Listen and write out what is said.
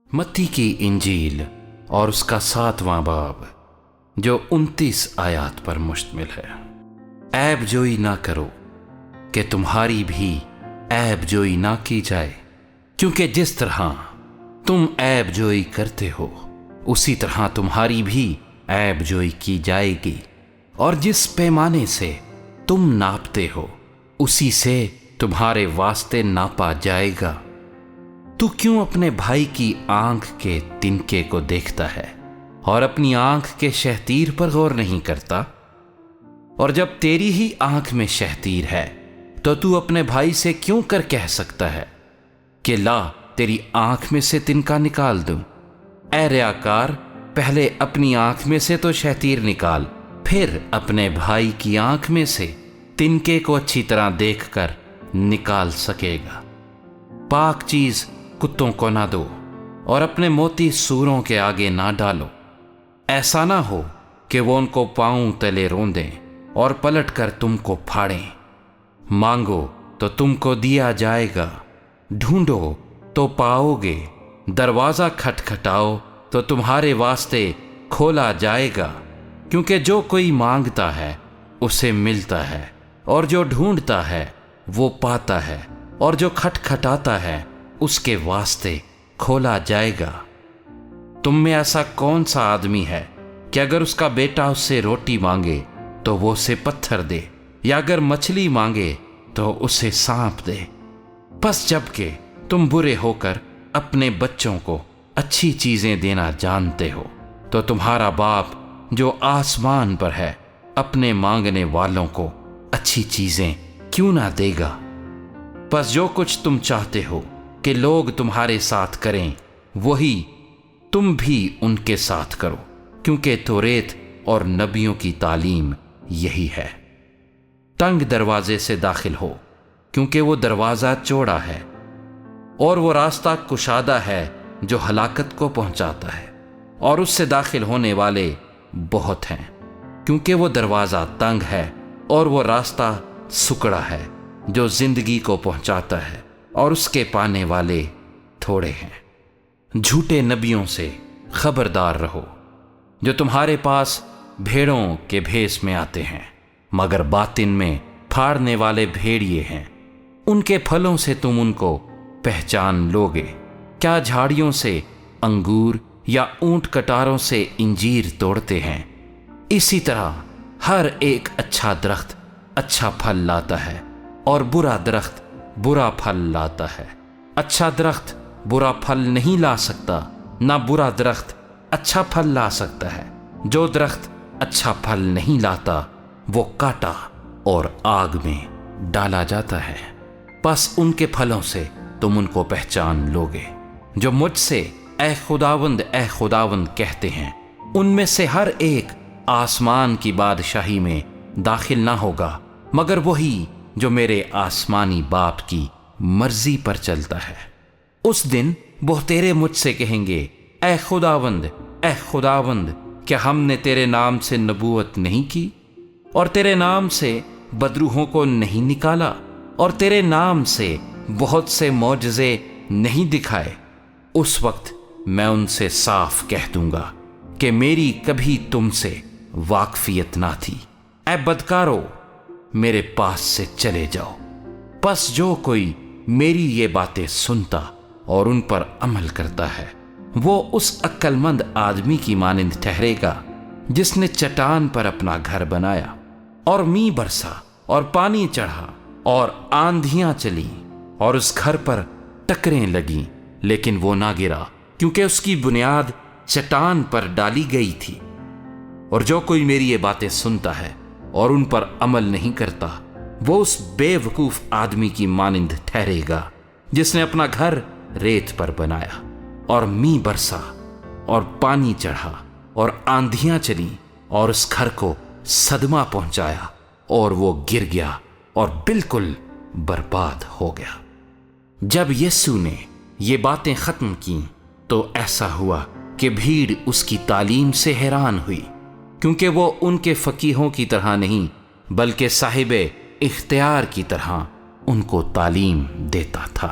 متی کی انجیل اور اس کا 7واں باب جو 29 آیات پر مشتمل ہے۔ عیب جوئی نہ کرو کہ تمہاری بھی عیب جوئی نہ کی جائے، کیونکہ جس طرح تم عیب جوئی کرتے ہو اسی طرح تمہاری بھی عیب جوئی کی جائے گی، اور جس پیمانے سے تم ناپتے ہو اسی سے تمہارے واسطے ناپا جائے گا۔ تو کیوں اپنے بھائی کی آنکھ کے تنکے کو دیکھتا ہے اور اپنی آنکھ کے شہتیر پر غور نہیں کرتا؟ اور جب تیری ہی آنکھ میں شہتیر ہے تو اپنے بھائی سے کیوں کر کہہ سکتا ہے کہ لا تیری آنکھ میں سے تنکا نکال دوں؟ اے ریاکار، پہلے اپنی آنکھ میں سے تو شہتیر نکال، پھر اپنے بھائی کی آنکھ میں سے تنکے کو اچھی طرح دیکھ کر نکال سکے گا۔ پاک چیز کتوں کو نہ دو اور اپنے موتی سوروں کے آگے نہ ڈالو، ایسا نہ ہو کہ وہ ان کو پاؤں تلے روندیں اور پلٹ کر تم کو پھاڑیں۔ مانگو تو تم کو دیا جائے گا، ڈھونڈو تو پاؤ گے، دروازہ کھٹکھٹاؤ تو تمہارے واسطے کھولا جائے گا، کیونکہ جو کوئی مانگتا ہے اسے ملتا ہے، اور جو ڈھونڈتا ہے وہ پاتا ہے، اور جو کھٹکھٹاتا ہے اس کے واسطے کھولا جائے گا۔ تم میں ایسا کون سا آدمی ہے کہ اگر اس کا بیٹا اس سے روٹی مانگے تو وہ اسے پتھر دے، یا اگر مچھلی مانگے تو اسے سانپ دے؟ پس جب کہ تم برے ہو کر اپنے بچوں کو اچھی چیزیں دینا جانتے ہو تو تمہارا باپ جو آسمان پر ہے اپنے مانگنے والوں کو اچھی چیزیں کیوں نہ دے گا؟ پس جو کچھ تم چاہتے ہو کہ لوگ تمہارے ساتھ کریں وہی تم بھی ان کے ساتھ کرو، کیونکہ توریت اور نبیوں کی تعلیم یہی ہے۔ تنگ دروازے سے داخل ہو، کیونکہ وہ دروازہ چوڑا ہے اور وہ راستہ کشادہ ہے جو ہلاکت کو پہنچاتا ہے، اور اس سے داخل ہونے والے بہت ہیں، کیونکہ وہ دروازہ تنگ ہے اور وہ راستہ سکڑا ہے جو زندگی کو پہنچاتا ہے، اور اس کے پانے والے تھوڑے ہیں۔ جھوٹے نبیوں سے خبردار رہو جو تمہارے پاس بھیڑوں کے بھیس میں آتے ہیں مگر باطن میں پھاڑنے والے بھیڑیے ہیں۔ ان کے پھلوں سے تم ان کو پہچان لوگے۔ کیا جھاڑیوں سے انگور یا اونٹ کٹاروں سے انجیر توڑتے ہیں؟ اسی طرح ہر ایک اچھا درخت اچھا پھل لاتا ہے اور برا درخت برا پھل لاتا ہے۔ اچھا درخت برا پھل نہیں لا سکتا، نہ برا درخت اچھا پھل لا سکتا ہے۔ جو درخت اچھا پھل نہیں لاتا وہ کاٹا اور آگ میں ڈالا جاتا ہے۔ پس ان کے پھلوں سے تم ان کو پہچان لوگے۔ جو مجھ سے اے خداوند اے خداوند کہتے ہیں ان میں سے ہر ایک آسمان کی بادشاہی میں داخل نہ ہوگا مگر وہی جو میرے آسمانی باپ کی مرضی پر چلتا ہے۔ اس دن بہتیرے مجھ سے کہیں گے، اے خداوند، کیا ہم نے تیرے نام سے نبوت نہیں کی، اور تیرے نام سے بدروحوں کو نہیں نکالا، اور تیرے نام سے بہت سے معجزے نہیں دکھائے؟ اس وقت میں ان سے صاف کہہ دوں گا کہ میری کبھی تم سے واقفیت نہ تھی۔ اے بدکارو، میرے پاس سے چلے جاؤ۔ پس جو کوئی میری یہ باتیں سنتا اور ان پر عمل کرتا ہے وہ اس عقل مند آدمی کی مانند ٹھہرے گا جس نے چٹان پر اپنا گھر بنایا، اور مینہ برسا اور پانی چڑھا اور آندھیاں چلیں اور اس گھر پر ٹکریں لگیں، لیکن وہ نہ گرا کیونکہ اس کی بنیاد چٹان پر ڈالی گئی تھی۔ اور جو کوئی میری یہ باتیں سنتا ہے اور ان پر عمل نہیں کرتا وہ اس بے وقوف آدمی کی مانند ٹھہرے گا جس نے اپنا گھر ریت پر بنایا، اور مینہ برسا اور پانی چڑھا اور آندھیاں چلیں اور اس گھر کو صدمہ پہنچایا، اور وہ گر گیا اور بالکل برباد ہو گیا۔ جب یسوع نے یہ باتیں ختم کیں تو ایسا ہوا کہ بھیڑ اس کی تعلیم سے حیران ہوئی، کیونکہ وہ ان کے فقیہوں کی طرح نہیں بلکہ صاحب اختیار کی طرح ان کو تعلیم دیتا تھا۔